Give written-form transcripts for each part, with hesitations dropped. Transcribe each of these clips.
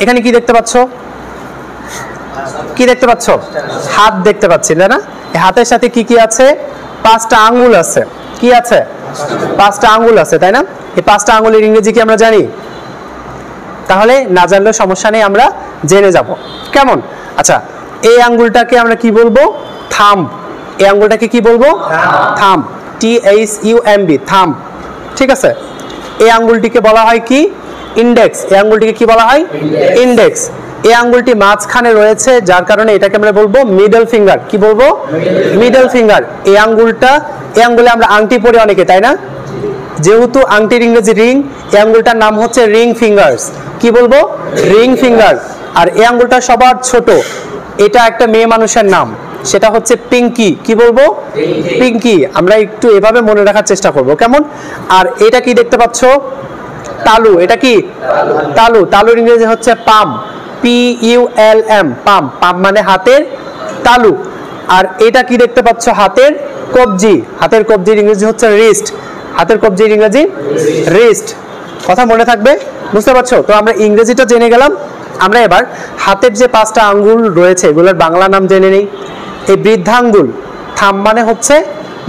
এখানে কি দেখতে পাচ্ছ? কি দেখতে পাচ্ছ? হাত দেখতে পাচ্ছি, তাই না? এই হাতের সাথে কি কি আছে? 5টা আঙ্গুল আছে। কি আছে? 5টা আঙ্গুল আছে, তাই না? এই 5টা আঙ্গুলের ইংরেজি কি আমরা জানি? তাহলে না জানলেও সমস্যা নেই, আমরা জেনে যাব। কেমন? আচ্ছা, এই আঙ্গুলটাকে আমরা কি বলবো? থাম্ব। এই আঙ্গুলটাকে কি বলবো? থাম্ব। THUMB, thumb. ঠিক আছে। এই আঙ্গুলটিকে বলা হয় কি? ইন্ডেক্স। এই আঙ্গুলটিকে কি বলা হয়? ইন্ডেক্স। এই আঙ্গুলটি মাঝখানে রয়েছে, যার কারণে এটাকে আমরা বলবো মিডল ফিঙ্গার। কি বলবো? Middle finger. এই আঙ্গুলে আমরা আংটি পরি অনেকে, তাই না? যেহেতু আংটির ইংরেজি রিং, এই আঙ্গুলটার নাম হচ্ছে রিং ফিঙ্গার্স। কি বলবো? Ring finger. আর এই আঙ্গুলটা সবার ছোট, এটা একটা মেয়ে মানুষের নাম, সেটা হচ্ছে পিঙ্কি। কি বলবো? পিঙ্কি। আমরা একটু এভাবে মনে রাখার চেষ্টা করব, কেমন? আর এটা কি দেখতে পাচ্ছ? তালু। এটা কি? তালু। তালুর ইংরেজি হচ্ছে পাম। PULM, পাম। পাম মানে হাতের তালু। আর এটা কি দেখতে পাচ্ছ? হাতের কবজি। হাতের কবজির ইংরেজি হচ্ছে রিস্ট। হাতের কবজির ইংরেজি রিস্ট। কথা মনে থাকবে? বুঝতে পারছো? তো আমরা ইংরেজিটা জেনে গেলাম। আমরা এবার হাতের যে 5টা আঙ্গুল রয়েছে এগুলোর বাংলা নাম জেনে নেই। এই বৃদ্ধাঙ্গুল, থাম্ব মানে হচ্ছে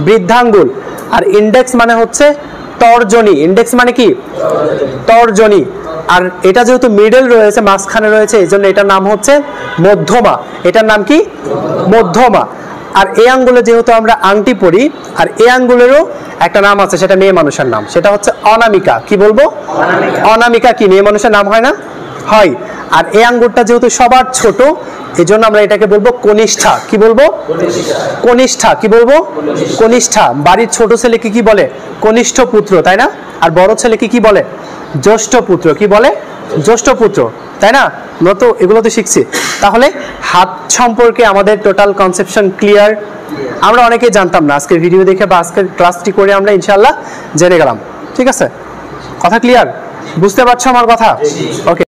বৃদ্ধাঙ্গুল, আর ইন্ডেক্স মানে হচ্ছে তর্জনী। ইন্ডেক্স মানে কি? তর্জনী। আর এটা যেহেতু মিডল রয়েছে, মাঝখানে রয়েছে, এই জন্য এটার নাম হচ্ছে মধ্যমা। এটার নাম কি? মধ্যমা। আর এই আঙ্গুলে যেহেতু আমরা আংটি পরি, আর এই আঙ্গুলেরও একটা নাম আছে, সেটা মেয়ে মানুষের নাম, সেটা হচ্ছে অনামিকা। কি বলবো? অনামিকা। কি মেয়ে মানুষের নাম হয় না? হয়। আর এই আঙ্গুলটা যেহেতু সবার ছোট, এই জন্য আমরা এটাকে বলবো কনিষ্ঠা। কি বলবো? কনিষ্ঠা। কি বলবো? কনিষ্ঠা। বাড়ির ছোট ছেলেকে কি বলে? কনিষ্ঠ পুত্র, তাই না? আর বড় ছেলেকে কি বলে? জ্যেষ্ঠ পুত্র। কি বলে? জ্যেষ্ঠ পুত্র, তাই না? আমরা তো এগুলো তো শিখছি। তাহলে হাত সম্পর্কে আমাদের টোটাল কনসেপশন ক্লিয়ার। আমরা অনেকেই জানতাম না, আজকের ভিডিও দেখে বা আজকের ক্লাসটি করে আমরা ইনশাআল্লাহ জেনে গেলাম। ঠিক আছে? কথা ক্লিয়ার? বুঝতে পারছো আমার কথা? ওকে।